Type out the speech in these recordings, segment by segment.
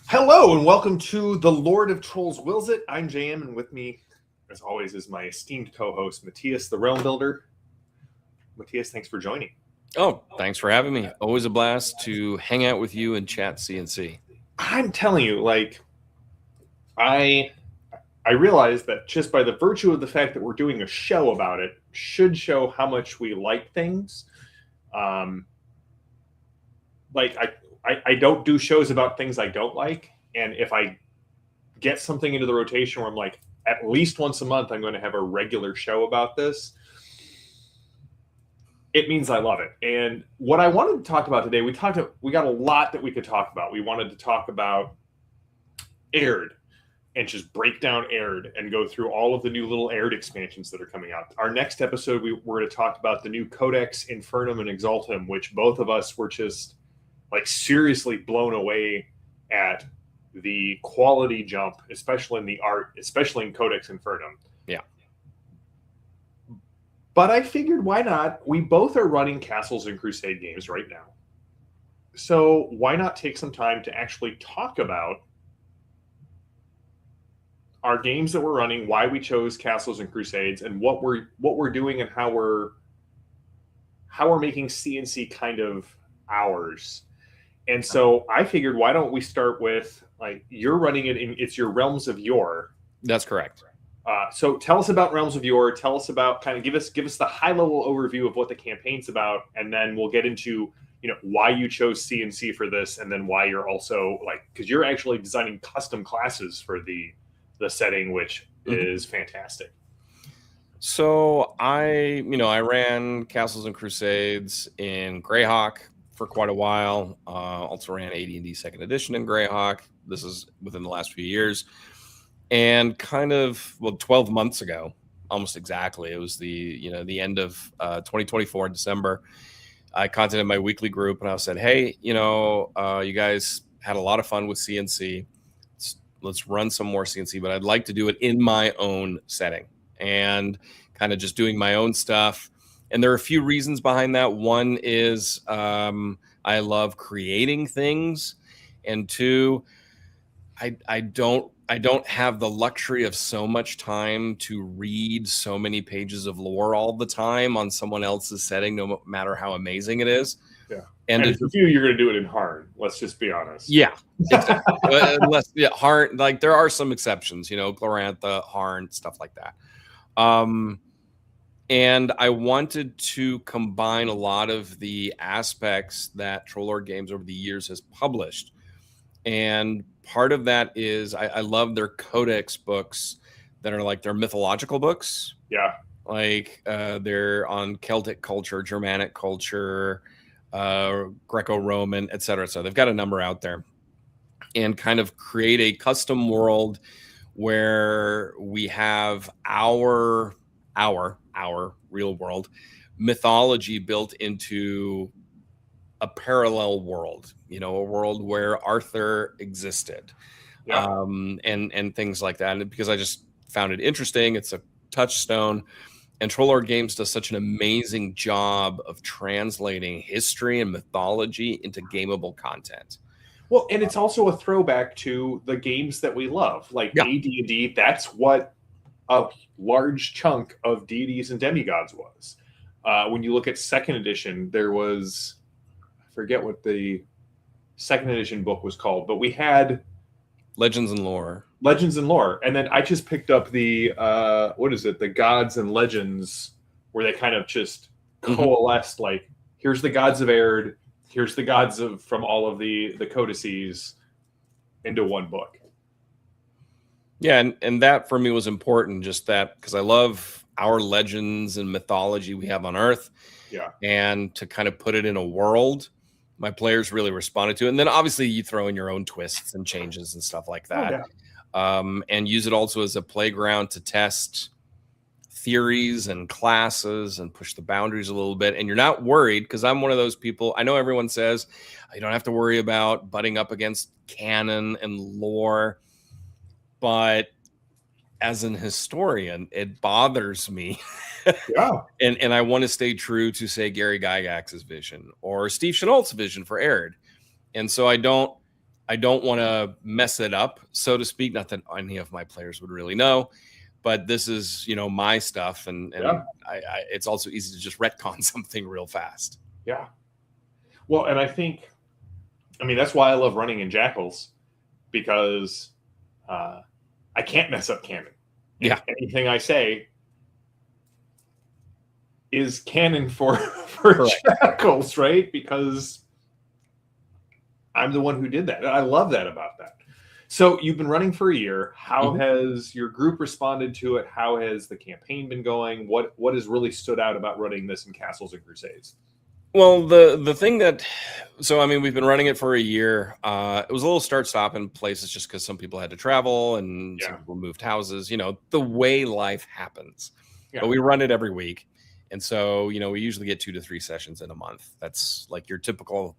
Hello and welcome to the Lord of Trolls Wills It. I'm J-M, and with me, as always, is my esteemed co-host, Matthias the Realm Builder. Matthias, thanks for joining. Oh, thanks for having me. Always a blast to hang out with you and chat CNC. I'm telling you, I realize that just by the virtue of the fact that we're doing a show about it should show how much we like things. I don't do shows about things I don't like, and if I get something into the rotation where I'm like, at least once a month, I'm going to have a regular show about this, it means I love it. And what I wanted to talk about today, we got a lot that we could talk about. We wanted to talk about Aired and just break down Aired and go through all of the new little Aired expansions that are coming out. Our next episode, we're going to talk about the new Codex Infernum and Exaltum, which both of us were just seriously blown away at the quality jump, especially in the art, especially in Codex Infernum. Yeah. But I figured, why not? We both are running Castles and Crusade games right now. So why not take some time to actually talk about our games that we're running, why we chose Castles and Crusades, and what we're doing and how we're making CNC kind of ours. And so I figured, why don't we start with, you're running it in, it's your Realms of Yore. That's correct. So tell us about Realms of Yore. Tell us about, give us the high level overview of what the campaign's about, and then we'll get into why you chose CNC for this, and then why you're also because you're actually designing custom classes for the setting, which is fantastic. So I ran Castles and Crusades in Greyhawk for quite a while. Also ran AD&D Second Edition in Greyhawk. This is within the last few years. And 12 months ago, almost exactly, it was the end of 2024 in December, I contacted my weekly group and I said, hey, you guys had a lot of fun with CNC. Let's run some more CNC, but I'd like to do it in my own setting and kind of just doing my own stuff. And there are a few reasons behind that. One is I love creating things, and two, I don't have the luxury of so much time to read so many pages of lore all the time on someone else's setting, no matter how amazing it is. Yeah. And if you're going to do it in Harn, let's just be honest. Yeah, exactly. Unless, Harn, there are some exceptions, Glorantha, Harn, stuff like that. And I wanted to combine a lot of the aspects that Trollord Games over the years has published. And part of that is I love their codex books that are their mythological books. Yeah. They're on Celtic culture, Germanic culture, Greco-Roman, et cetera. So they've got a number out there, and kind of create a custom world where we have our real world mythology built into a parallel world, a world where Arthur existed. Yeah. And things like that. And because I just found it interesting, it's a touchstone. And Trollord Games does such an amazing job of translating history and mythology into gameable content. Well, and it's also a throwback to the games that we love, AD&D. That's what a large chunk of deities and demigods was. When you look at Second Edition, there was, I forget what the Second Edition book was called, but we had Legends and Lore. And then I just picked up the the Gods and Legends, where they kind of just coalesced, here's the gods of Aired, here's the gods from all of the codices into one book. Yeah, and that for me was important, just that, because I love our legends and mythology we have on Earth. Yeah. And to kind of put it in a world, my players really responded to it. And then obviously you throw in your own twists and changes and stuff like that. Oh, yeah. And use it also as a playground to test theories and classes and push the boundaries a little bit. And you're not worried, because I'm one of those people. I know everyone says you don't have to worry about butting up against canon and lore, but as an historian, it bothers me. Yeah. And I want to stay true to, say, Gary Gygax's vision or Steve Chenault's vision for Aired. And so I don't I don't want to mess it up, so to speak. Not that any of my players would really know, but this is, my stuff. And it's also easy to just retcon something real fast. Yeah. Well, and that's why I love running in Jackals, because I can't mess up canon. Yeah. Anything I say is canon for Jackals, right? Because I'm the one who did that. I love that about that. So you've been running for a year. How has your group responded to it? How has the campaign been going? What has really stood out about running this in Castles and Crusades? Well, the thing we've been running it for a year. It was a little start-stop in places just because some people had to travel and some people moved houses, the way life happens. Yeah. But we run it every week. And so, we usually get 2 to 3 sessions in a month. That's like your typical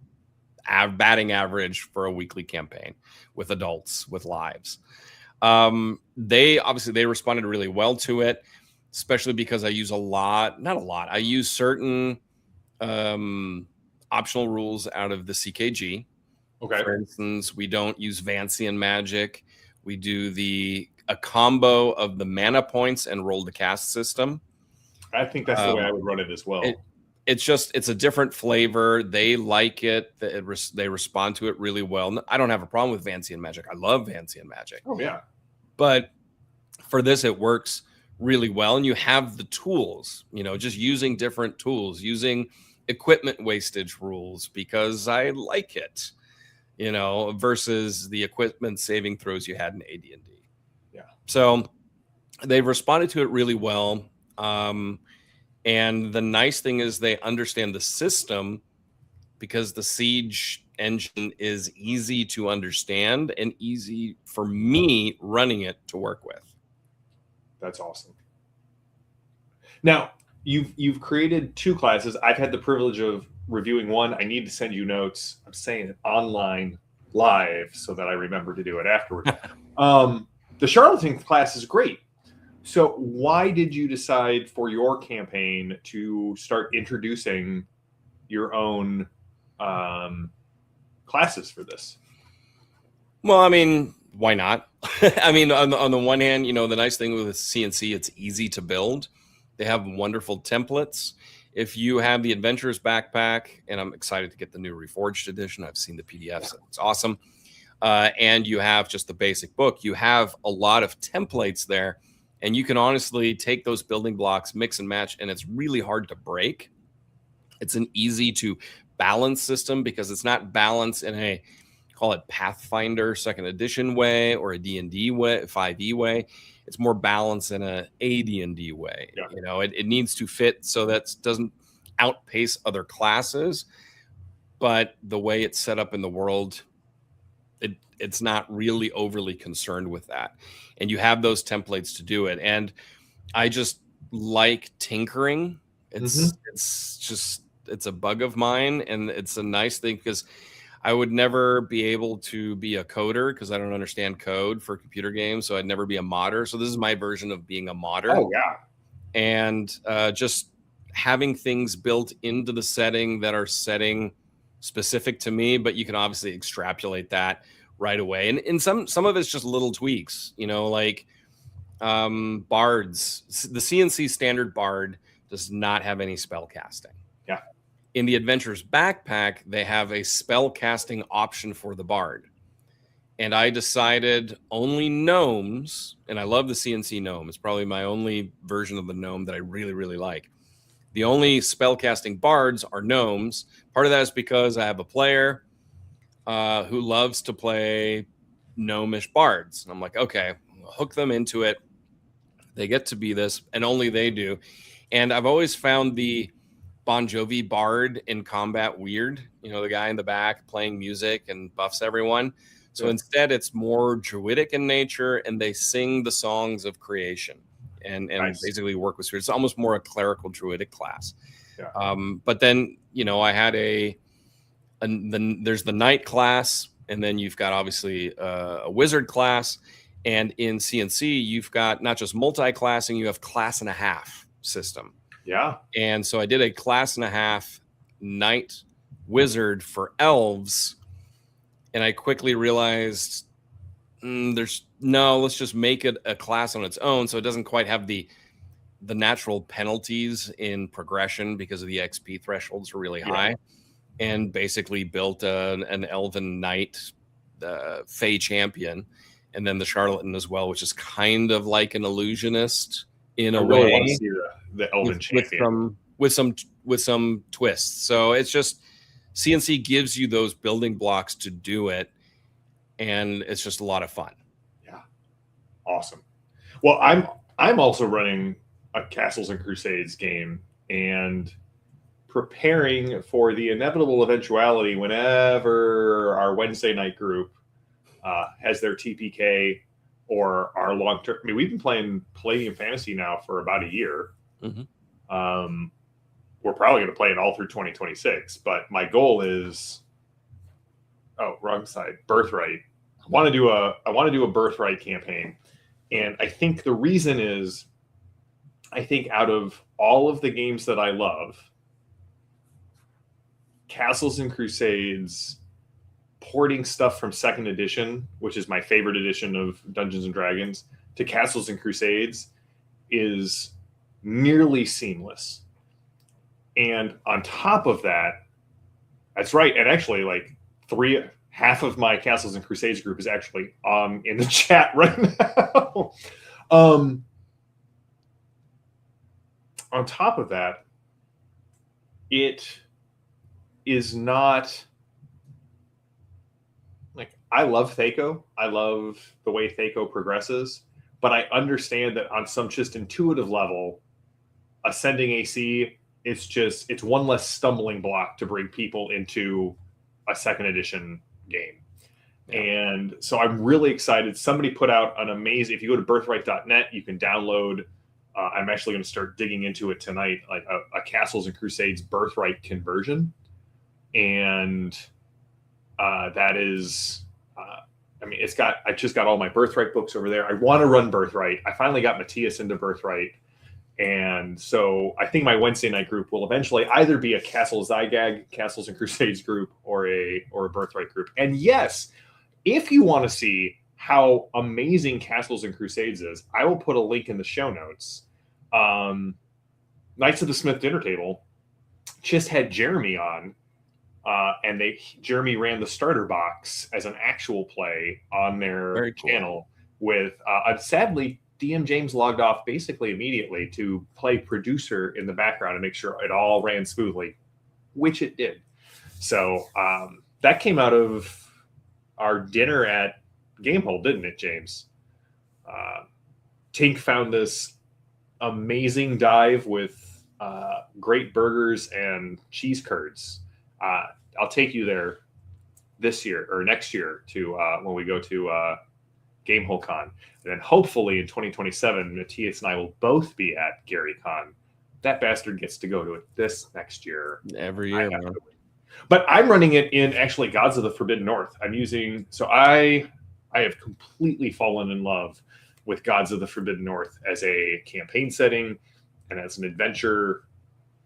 batting average for a weekly campaign with adults, with lives. They responded really well to it, especially because I use I use certain optional rules out of the CKG. Okay. For instance, we don't use Vancian magic. We do a combo of the mana points and roll to cast system. I think that's the way I would run it as well. It's a different flavor. They like it. They respond to it really well. I don't have a problem with Vancian magic. I love Vancian magic. Oh yeah. But for this, it works really well. And you have the tools, just using different tools, using equipment wastage rules, because I like it, versus the equipment saving throws you had in AD&D. Yeah. So they've responded to it really well. And the nice thing is they understand the system, because the Siege engine is easy to understand and easy for me running it to work with. That's awesome. Now, you've created 2 classes. I've had the privilege of reviewing one. I need to send you notes. I'm saying it online live so that I remember to do it afterwards. The Charlatan class is great. So why did you decide for your campaign to start introducing your own classes for this? Well, why not? On the one hand, the nice thing with CNC, it's easy to build. They have wonderful templates. If you have the Adventurer's Backpack, and I'm excited to get the new Reforged edition. I've seen the PDFs. It's awesome. And you have just the basic book. You have a lot of templates there. And you can honestly take those building blocks, mix and match, and it's really hard to break. It's an easy to balance system, because it's not balanced in a, call it Pathfinder 2nd edition way or a D&D way, 5e way. It's more balanced in a AD&D way. Yeah. It needs to fit so that doesn't outpace other classes. But the way it's set up in the world, it's not really overly concerned with that. And you have those templates to do it. And I just like tinkering. It's a bug of mine. And it's a nice thing, because I would never be able to be a coder, because I don't understand code for computer games. So I'd never be a modder. So this is my version of being a modder. Oh, yeah. And just having things built into the setting that are setting specific to me, but you can obviously extrapolate that right away. And some of it's just little tweaks, like bards. The CNC standard bard does not have any spell casting. Yeah. In the Adventurer's Backpack, they have a spell casting option for the bard. And I decided only gnomes, and I love the CNC gnome. It's probably my only version of the gnome that I really, really like. The only spell casting bards are gnomes. Part of that is because I have a player who loves to play gnomish bards. And I'm like, okay, I'll hook them into it. They get to be this, and only they do. And I've always found the Bon Jovi bard in combat weird. The guy in the back playing music and buffs everyone. So instead, it's more druidic in nature, and they sing the songs of creation and nice. Basically work with spirits. It's almost more a clerical druidic class. Yeah. But then, I had there's the knight class, and then you've got obviously a wizard class. And in CNC, you've got not just multi-classing, you have class and a half system. Yeah. And so I did a class and a half knight wizard for elves. And I quickly realized let's just make it a class on its own, so it doesn't quite have the natural penalties in progression because of the XP thresholds are really high, and basically built an Elven Knight Fey champion, and then the Charlatan as well, which is kind of like an illusionist in a way. I really want to see the Elven champion with some twists. So it's just CNC gives you those building blocks to do it, and it's just a lot of fun. Yeah, awesome. Well, I'm also running a Castles and Crusades game and preparing for the inevitable eventuality whenever our Wednesday night group has their TPK or our long-term. I mean, we've been playing Palladium Fantasy now for about a year. Mm-hmm. We're probably going to play it all through 2026, but my goal is wrong side, Birthright. I want to do a Birthright campaign, and I think the reason is, I think out of all of the games that I love, Castles and Crusades, porting stuff from second edition, which is my favorite edition of Dungeons and Dragons, to Castles and Crusades is nearly seamless. And on top of that, that's right. And actually, like half of my Castles and Crusades group is actually in the chat right now. On top of that, it is not like, I love Thaco. I love the way Thaco progresses, but I understand that on some just intuitive level, ascending AC, it's one less stumbling block to bring people into a second edition game. Yeah. And so I'm really excited. Somebody put out an amazing, if you go to birthright.net, you can download, I'm actually going to start digging into it tonight, like a Castles and Crusades Birthright conversion. And that is, I just got all my Birthright books over there. I want to run Birthright. I finally got Mattias into Birthright. And so I think my Wednesday night group will eventually either be a Castle Zygag, Castles and Crusades group, or a Birthright group. And yes, if you want to see how amazing Castles and Crusades is, I will put a link in the show notes. Knights of the Smith Dinner Table just had Jeremy on, and Jeremy ran the starter box as an actual play on their channel with sadly, DM James logged off basically immediately to play producer in the background and make sure it all ran smoothly, which it did. So that came out of our dinner at Gamehole, didn't it, James? Tink found this amazing dive with great burgers and cheese curds. I'll take you there this year or next year to when we go to Gamehole Con. And then hopefully in 2027, Mattias and I will both be at Gary Con. That bastard gets to go to it this next year. Every year, man. But I'm running it in actually Gods of the Forbidden North. I have completely fallen in love with Gods of the Forbidden North as a campaign setting and as an adventure.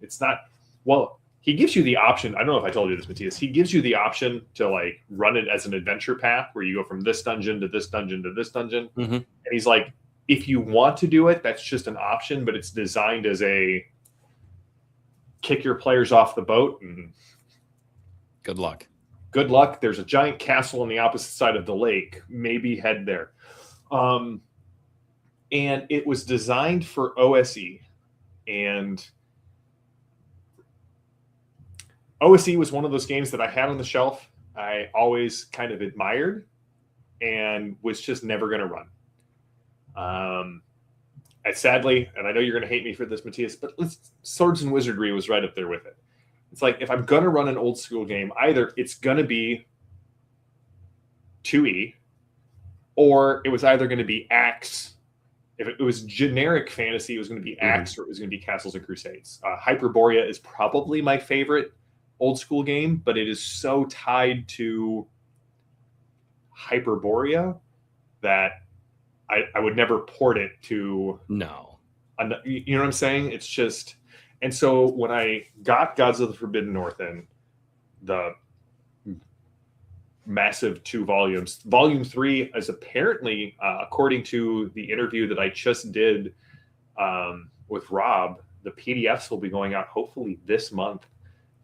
It's not, well, he gives you the option. I don't know if I told you this, Mattias. He gives you the option to like run it as an adventure path where you go from this dungeon to this dungeon to this dungeon. Mm-hmm. And he's like, if you want to do it, that's just an option, but it's designed as a kick your players off the boat and good luck. Good luck. There's a giant castle on the opposite side of the lake. Maybe head there. And it was designed for OSE. And OSE was one of those games that I had on the shelf. I always kind of admired and was just never going to run. And sadly, and I know you're going to hate me for this, Mattias, but Swords and Wizardry was right up there with it. It's like, if I'm going to run an old school game, either it's going to be 2E, or it was either going to be Axe. If it was generic fantasy, it was going to be Axe, or it was going to be Castles and Crusades. Hyperborea is probably my favorite old school game, but it is so tied to Hyperborea that I would never port it to. No. You know what I'm saying? It's just, and so when I got Gods of the Forbidden North in, the massive 2 volumes. Volume 3 is apparently, according to the interview that I just did with Rob, the PDFs will be going out hopefully this month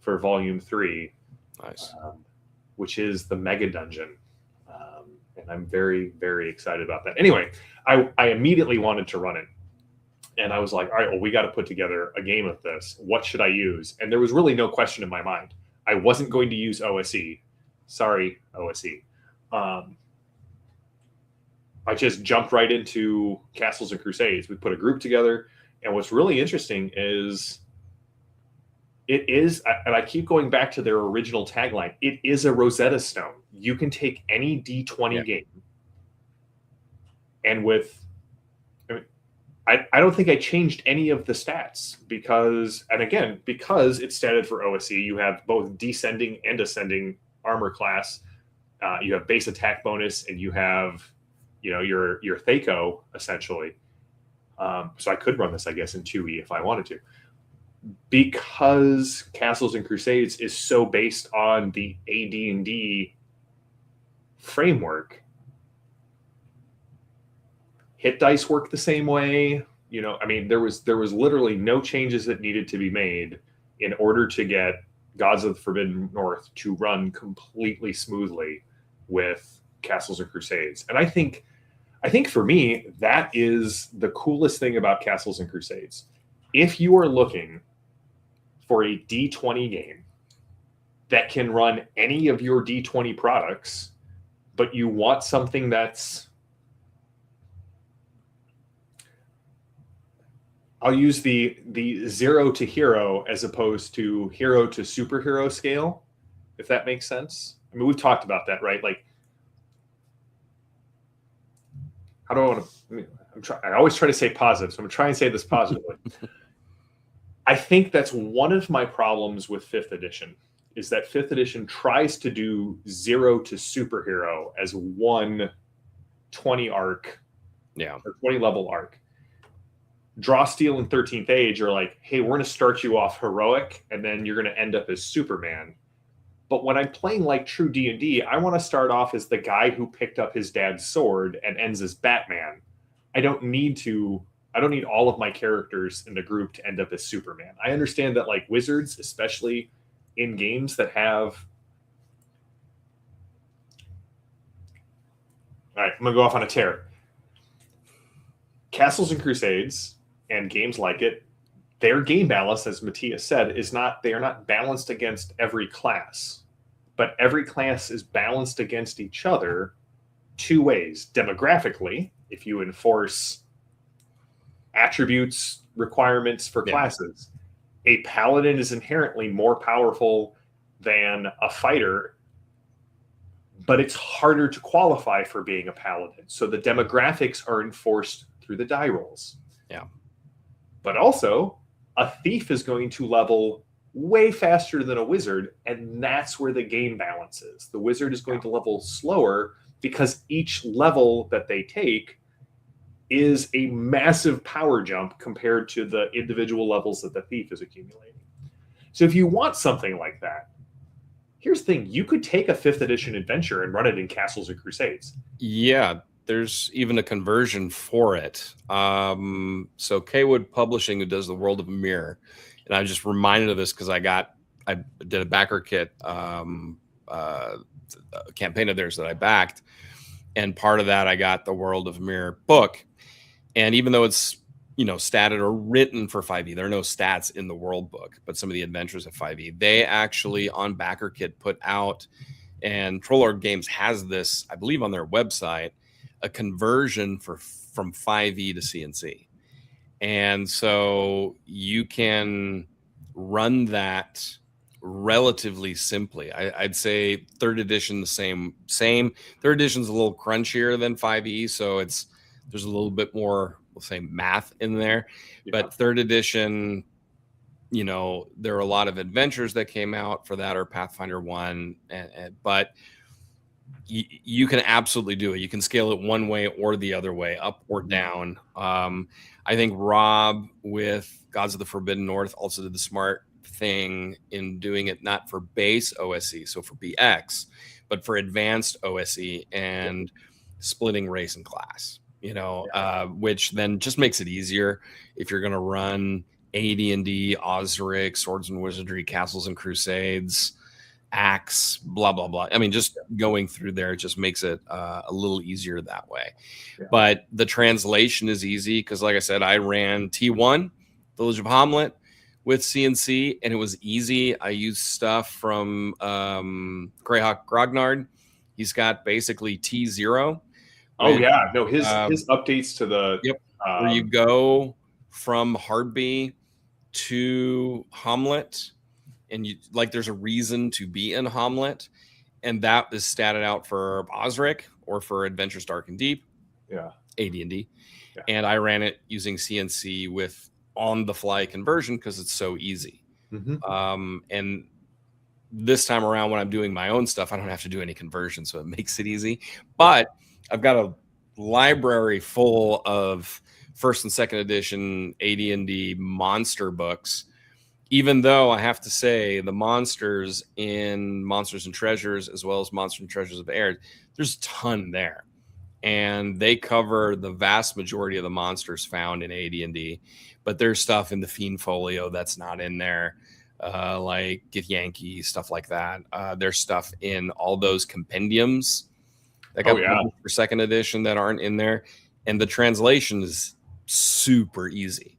for Volume 3. Nice. Which is the Mega Dungeon. And I'm very, very excited about that. Anyway, I immediately wanted to run it. And I was like, all right, well, we got to put together a game of this. What should I use? And there was really no question in my mind. I wasn't going to use OSE. Sorry, OSE. I just jumped right into Castles and Crusades. We put a group together. And what's really interesting is it is, and I keep going back to their original tagline, it is a Rosetta Stone. You can take any D20 game. And with, I don't think I changed any of the stats because it's statted for OSE, you have both descending and ascending armor class. You have base attack bonus, and you have, your Thaco essentially. So I could run this, I guess, in 2E if I wanted to. Because Castles and Crusades is so based on the AD&D framework, hit dice work the same way. There was literally no changes that needed to be made in order to get Gods of the Forbidden North to run completely smoothly with Castles and Crusades. And I think for me, that is the coolest thing about Castles and Crusades. If you are looking for a D20 game that can run any of your D20 products, but you want something that's, I'll use the 0 to hero as opposed to hero to superhero scale, if that makes sense. I mean, we've talked about that, right? Like, how do I want to, I always try to say positive, so I'm going to try and say this positively. I think that's one of my problems with 5th edition, is that 5th edition tries to do 0 to superhero as one 20 arc, or 20 level arc. Draw Steel and 13th Age are like, hey, we're going to start you off heroic, and then you're going to end up as Superman. But when I'm playing like true D&D, I want to start off as the guy who picked up his dad's sword and ends as Batman. I don't need all of my characters in the group to end up as Superman. I understand that, like, wizards, especially in games that have... All right, I'm going to go off on a tear. Castles and Crusades and games like it, their game balance, as Mattias said, they are not balanced against every class. But every class is balanced against each other 2 ways. Demographically, if you enforce attributes requirements for classes, a paladin is inherently more powerful than a fighter, but it's harder to qualify for being a paladin. So the demographics are enforced through the die rolls. Yeah. But also, a thief is going to level way faster than a wizard, and that's where the game balance is. The wizard is going to level slower because each level that they take is a massive power jump compared to the individual levels that the thief is accumulating. So if you want something like that, here's the thing. You could take a 5th edition adventure and run it in Castles and Crusades. Yeah, there's even a conversion for it. So Kwood Publishing, who does the World of Mirror, and I'm just reminded of this because I did a backer kit campaign of theirs that I backed, and part of that I got the World of Mirror book. And even though it's, statted or written for 5e, there are no stats in the world book, but some of the adventures of 5e, they actually on backer kit put out, and Trollord Games has this, I believe, on their website, a conversion from 5e to CNC. And so you can run that relatively simply. I'd say 3rd edition the same. 3rd edition's a little crunchier than 5e, so there's a little bit more, we'll say, math in there. Yeah. But 3rd edition, there are a lot of adventures that came out for that, or Pathfinder 1, but you can absolutely do it. You can scale it one way or the other way, up or down. I think Rob with Gods of the Forbidden North also did the smart thing in doing it not for base OSE, so for BX, but for advanced OSE and splitting race and class, which then just makes it easier if you're going to run AD&D, Osric, Swords and Wizardry, Castles and Crusades, Axe, blah, blah, blah. I mean, just going through there just makes it a little easier that way. Yeah. But the translation is easy because, like I said, I ran T1, Village of Hamlet, with CNC, and it was easy. I used stuff from Greyhawk Grognard. He's got basically T0. Oh, yeah. No, his updates to the... Yep. Where you go from Hardby to Hamlet, and there's a reason to be in Hamlet, and that is statted out for Osric or for Adventures Dark and Deep. Yeah. AD&D. Yeah. And I ran it using CNC with on-the-fly conversion because it's so easy. And this time around, when I'm doing my own stuff, I don't have to do any conversion, so it makes it easy. But I've got a library full of first and second edition AD&D monster books, even though I have to say the monsters in Monsters and Treasures, as well as Monsters and Treasures of Air, there's a ton there. And they cover the vast majority of the monsters found in AD&D, but there's stuff in the Fiend Folio that's not in there, like Githyanki, stuff like that. There's stuff in all those compendiums that got published for second edition that aren't in there, and the translation is super easy.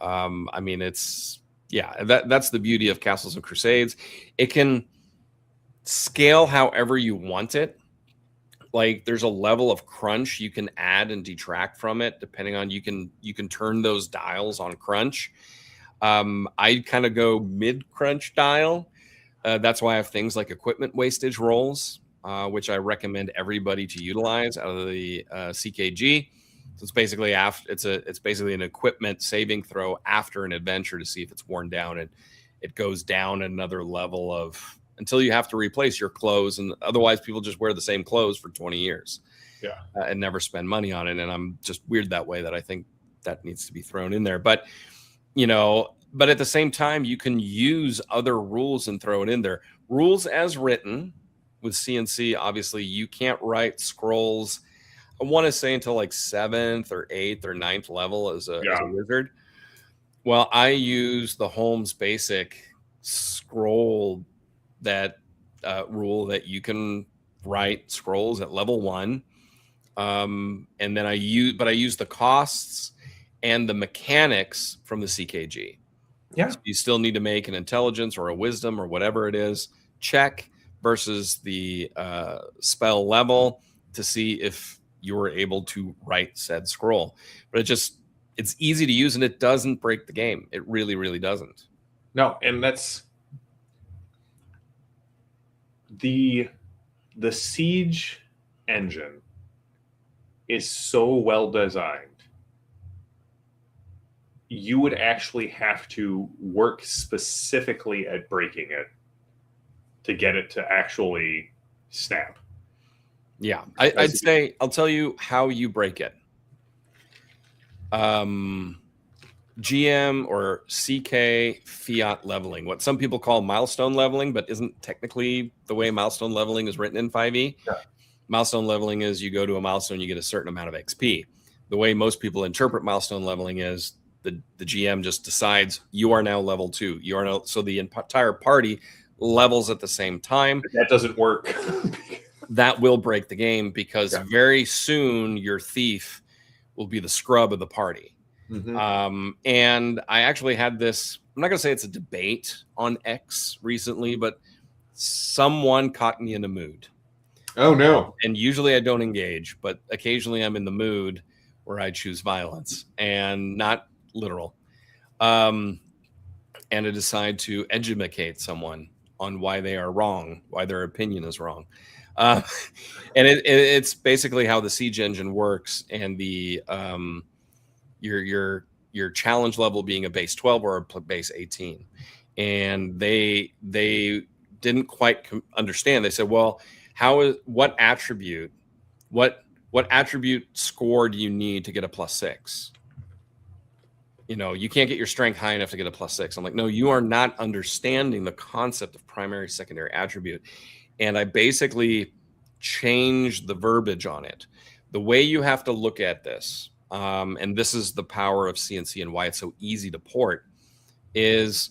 I mean, that's the beauty of Castles and Crusades. It can scale however you want it. Like, there's a level of crunch you can add and detract from it, depending on you can turn those dials on crunch. I kind of go mid crunch dial. That's why I have things like equipment wastage rolls, which I recommend everybody to utilize out of the CKG. So it's basically it's basically an equipment saving throw after an adventure to see if it's worn down, and it goes down another level of until you have to replace your clothes, and otherwise people just wear the same clothes for 20 years and never spend money on it. And I'm just weird that way, that I think that needs to be thrown in there. But but at the same time, you can use other rules and throw it in there. Rules as written with CNC, obviously you can't write scrolls, I want to say, until like 7th or 8th or 9th level as a wizard. Well, I use the Holmes Basic scroll that rule that you can write scrolls at level 1, and then I use the costs and the mechanics from the CKG. So you still need to make an intelligence or a wisdom or whatever it is check versus the spell level to see if you were able to write said scroll. But it's easy to use, and it doesn't break the game. It really, really doesn't. No, and that's the Siege engine is so well designed. You would actually have to work specifically at breaking it to get it to actually snap. Yeah, I'd say I'll tell you how you break it. GM or CK fiat leveling, what some people call milestone leveling, but isn't technically the way milestone leveling is written in 5e. Milestone leveling is you go to a milestone, you get a certain amount of XP. The way most people interpret milestone leveling is the GM just decides you are now level 2. You are now, so the entire party levels at the same time. That doesn't work. That will break the game because very soon your thief will be the scrub of the party. And I actually had this, I'm not going to say it's a debate on X recently, but someone caught me in a mood. Oh, no. And usually I don't engage, but occasionally I'm in the mood where I choose violence, and not literal. And I decide to educate someone on why they are wrong, why their opinion is wrong. And it's basically how the Siege engine works, and the your challenge level being a base 12 or a base 18. And they didn't quite understand. They said, well, what attribute score do you need to get a +6? you can't get your strength high enough to get a +6. I'm like, no, you are not understanding the concept of primary, secondary attribute. And I basically changed the verbiage on it. The way you have to look at this, and this is the power of CNC and why it's so easy to port, is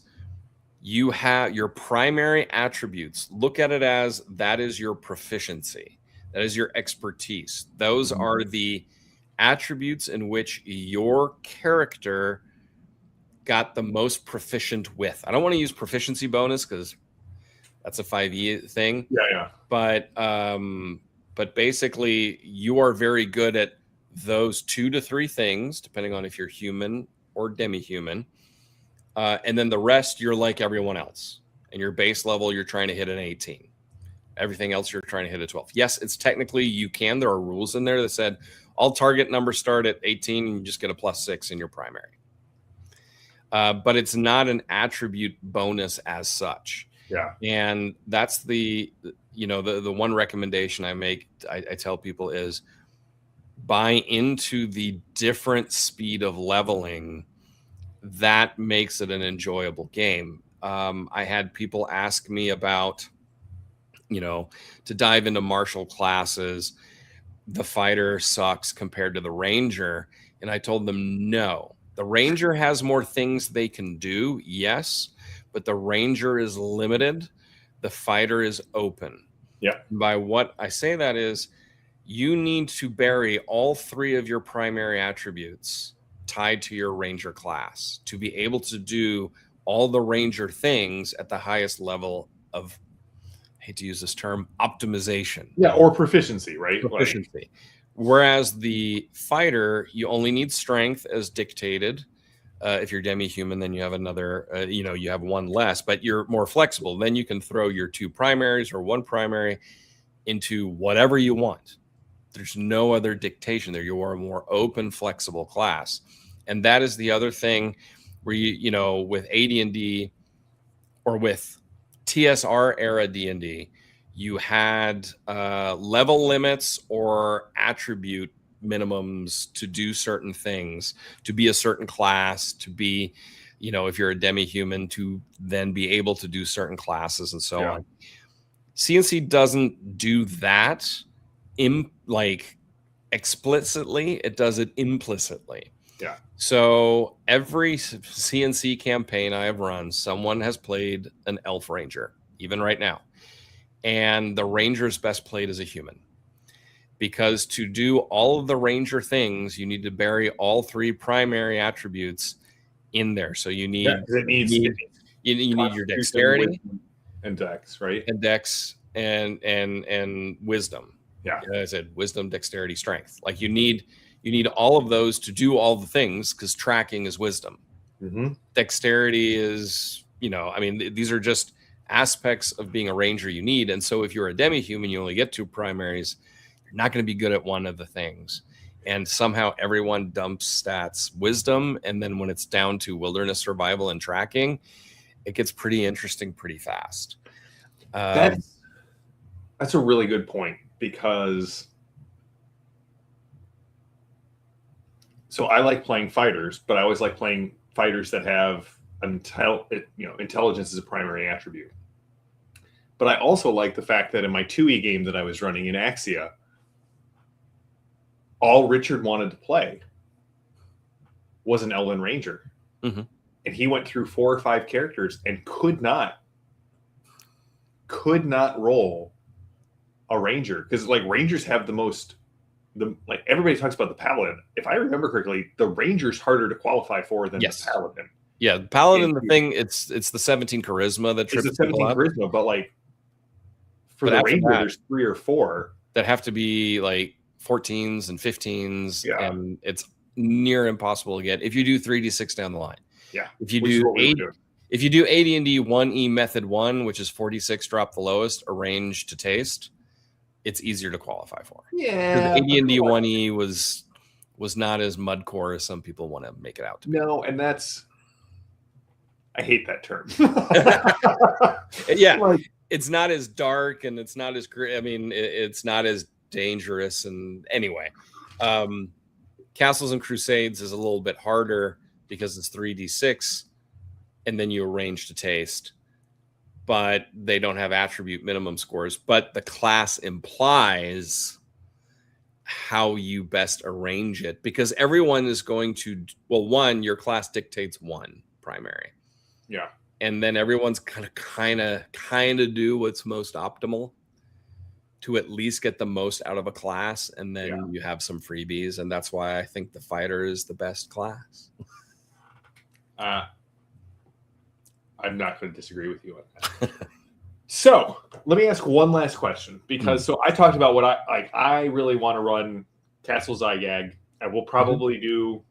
you have your primary attributes. Look at it as that is your proficiency. That is your expertise. Those are the attributes in which your character got the most proficient with. I don't want to use proficiency bonus because that's a 5e thing. Yeah. But basically, you are very good at those 2 to 3 things, depending on if you're human or demi-human. And then the rest, you're like everyone else. And your base level, you're trying to hit an 18. Everything else, you're trying to hit a 12. Yes, it's technically you can. There are rules in there that said all target numbers start at 18 and you just get a +6 in your primary. But it's not an attribute bonus as such. Yeah. And that's the one recommendation I make. I tell people is buy into the different speed of leveling. That makes it an enjoyable game. I had people ask me about, to dive into martial classes, the fighter sucks compared to the ranger. And I told them, no, the ranger has more things they can do. Yes, but the ranger is limited. The fighter is open. Yeah. By what I say that is you need to bury all 3 of your primary attributes tied to your ranger class to be able to do all the ranger things at the highest level of, I hate to use this term, optimization. Yeah, or proficiency, right? Proficiency. Whereas the fighter, you only need strength as dictated. If you're demi-human, then you have another, you have 1 less, but you're more flexible. Then you can throw your 2 primaries or 1 primary into whatever you want. There's no other dictation there. You are a more open, flexible class. And that is the other thing where with AD&D or with TSR era D&D, you had level limits or attribute minimums to do certain things, to be a certain class, to be, if you're a demi-human, to then be able to do certain classes and so on. CNC doesn't do that explicitly. It does it implicitly. Yeah. So every CNC campaign I have run, someone has played an elf ranger, even right now. And the ranger is best played as a human. Because to do all of the ranger things, you need to bury all 3 primary attributes in there. So you need you need your dexterity and dex, right? And dex and wisdom. Yeah. As I said, wisdom, dexterity, strength. Like you need all of those to do all the things, because tracking is wisdom. Mm-hmm. Dexterity is, these are just aspects of being a ranger you need. And so if you're a demi-human, you only get 2 primaries. You're not going to be good at one of the things. And somehow everyone dumps stats wisdom. And then when it's down to wilderness survival and tracking, it gets pretty interesting pretty fast. That's a really good point, because so I like playing fighters, but I always like playing fighters that have intelligence as a primary attribute. But I also like the fact that in my 2e game that I was running in Axia, all Richard wanted to play was an Elven Ranger. Mm-hmm. And he went through 4 or 5 characters and could not roll a ranger, because rangers have everybody talks about the paladin. If I remember correctly, the ranger's harder to qualify for than the paladin. Yeah, the paladin, it's the 17 charisma that trips people up. It's 17 charisma, but for the ranger, there's 3 or 4 that have to be 14s and 15s, and it's near impossible to get if you do 3d6 down the line. Yeah, if you do AD&D 1E method 1, which is 46 drop the lowest, arrange to taste, it's easier to qualify for. Yeah, AD&D 1E was not as mudcore as some people want to make it out to be. No, and I hate that term. Yeah, it's not as dark and it's not as great. It's not as dangerous. And anyway, Castles and Crusades is a little bit harder because it's 3d6, and then you arrange to taste. But they don't have attribute minimum scores. But the class implies how you best arrange it, because everyone is going to, well, one, your class dictates one primary. Yeah. And then everyone's kind of do what's most optimal to at least get the most out of a class, and then you have some freebies, and that's why I think the fighter is the best class. I'm not going to disagree with you on that. So let me ask one last question, because so I talked about what I really want to run Castles Zygag, and we'll probably do,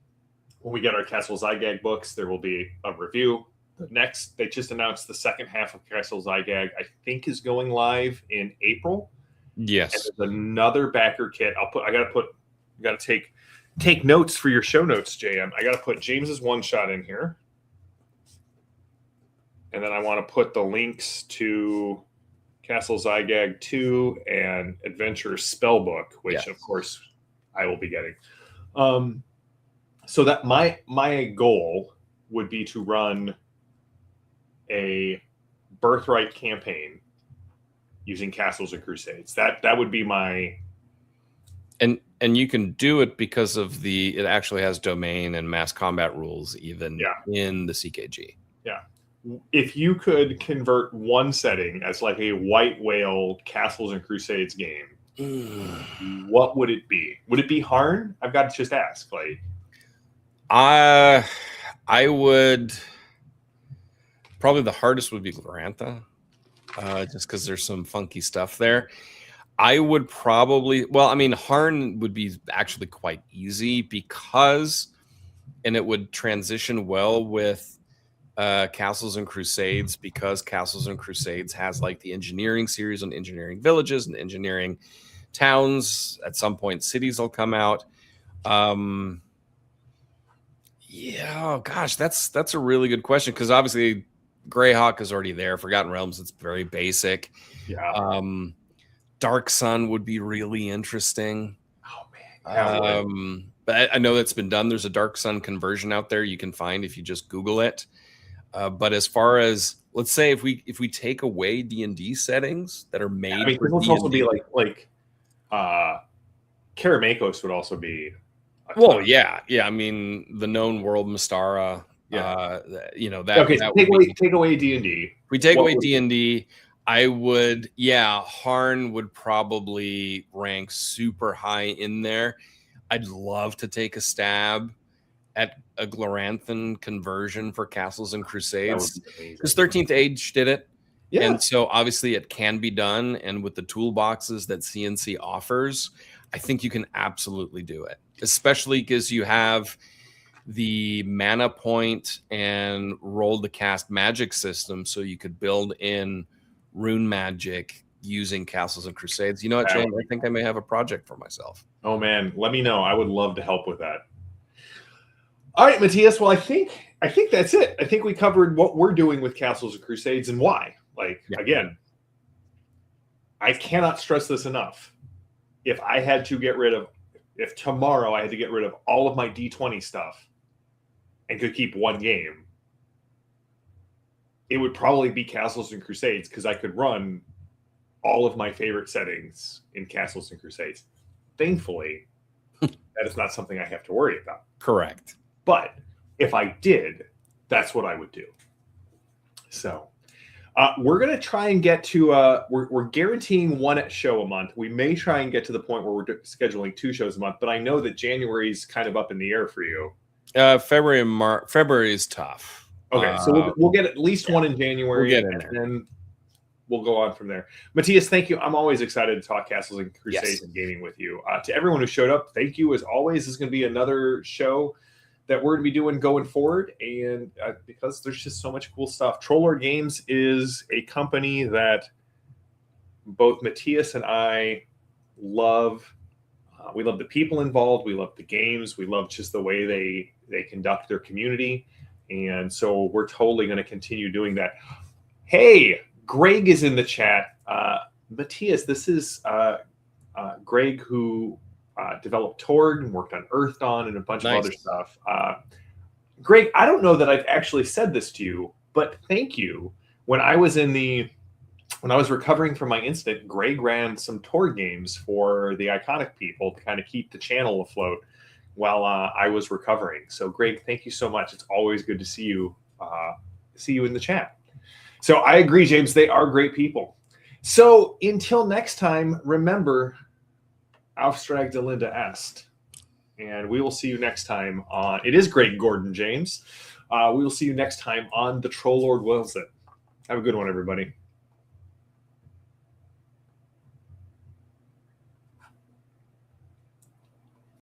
when we get our Castles Zygag books, there will be a review. Next, they just announced the second half of Castles Zygag, I think, is going live in April. Yes. And there's another backer kit. I gotta take notes for your show notes, JM. I gotta put James's one shot in here. And then I want to put the links to Castle Zygag 2 and Adventure Spellbook, which of course I will be getting. So that my goal would be to run a Birthright campaign using Castles and Crusades. That would be my... And you can do it because of it actually has domain and mass combat rules even in the CKG. Yeah. If you could convert one setting as like a white whale Castles and Crusades game, what would it be? Would it be Harn? I've got to just ask. Like, I would probably, the hardest would be Glorantha, just because there's some funky stuff there. I would probably, well, I mean, Harn would be actually quite easy because, and it would transition well with Castles and Crusades, because Castles and Crusades has like the engineering series on engineering villages and engineering towns. At some point, cities will come out. Oh gosh, that's a really good question, because obviously Greyhawk is already there. Forgotten Realms, it's very basic. Yeah. Dark Sun would be really interesting. Oh man. But I know that's been done. There's a Dark Sun conversion out there you can find if you just Google it. But as far as, let's say, if we take away D&D settings that are made for D&D, also be like Karamakos would also be. Well, yeah. I mean, the known world Mystara. Yeah. That. Okay. That take away D&D. If we take away D&D, I would. Yeah, Harn would probably rank super high in there. I'd love to take a stab at a Gloranthan conversion for Castles and Crusades, because 13th Age did it. Yeah. And so obviously it can be done. And with the toolboxes that CNC offers, I think you can absolutely do it, especially because you have the mana point and roll to cast magic system. So you could build in rune magic using Castles and Crusades. You know what, Jane? I think I may have a project for myself. Oh man, let me know. I would love to help with that. All right, Mattias. Well, I think that's it. I think we covered what we're doing with Castles and Crusades and why. Again, I cannot stress this enough. If tomorrow I had to get rid of all of my D20 stuff and could keep one game, it would probably be Castles and Crusades, because I could run all of my favorite settings in Castles and Crusades. Thankfully, that is not something I have to worry about. Correct. But if I did, that's what I would do. So we're going to try and get to, we're guaranteeing one show a month. We may try and get to the point where we're scheduling 2 shows a month, but I know that January is kind of up in the air for you. February is tough. Okay, so we'll get at least one in January, and then we'll go on from there. Mattias, thank you. I'm always excited to talk Castles and Crusades and gaming with you. To everyone who showed up, thank you as always. This is going to be another show that we're going to be doing going forward, and because there's just so much cool stuff. Trollord Games is a company that both Mattias and I love. We love the people involved. We love the games. We love just the way they conduct their community, and so we're totally going to continue doing that. Hey, Greg is in the chat. Mattias, this is Greg, who developed Torg and worked on Earth Dawn and a bunch of other stuff. Greg, I don't know that I've actually said this to you, but thank you. When I was recovering from my incident, Greg ran some tour games for the Iconic people to kind of keep the channel afloat while I was recovering. So, Greg, thank you so much. It's always good to see you in the chat. So I agree, James. They are great people. So until next time, remember, Aufstrag de Linda Est. And we will see you next time on, it is Greg Gordon, James. We will see you next time on The Troll Lord Wills It. Have a good one, everybody.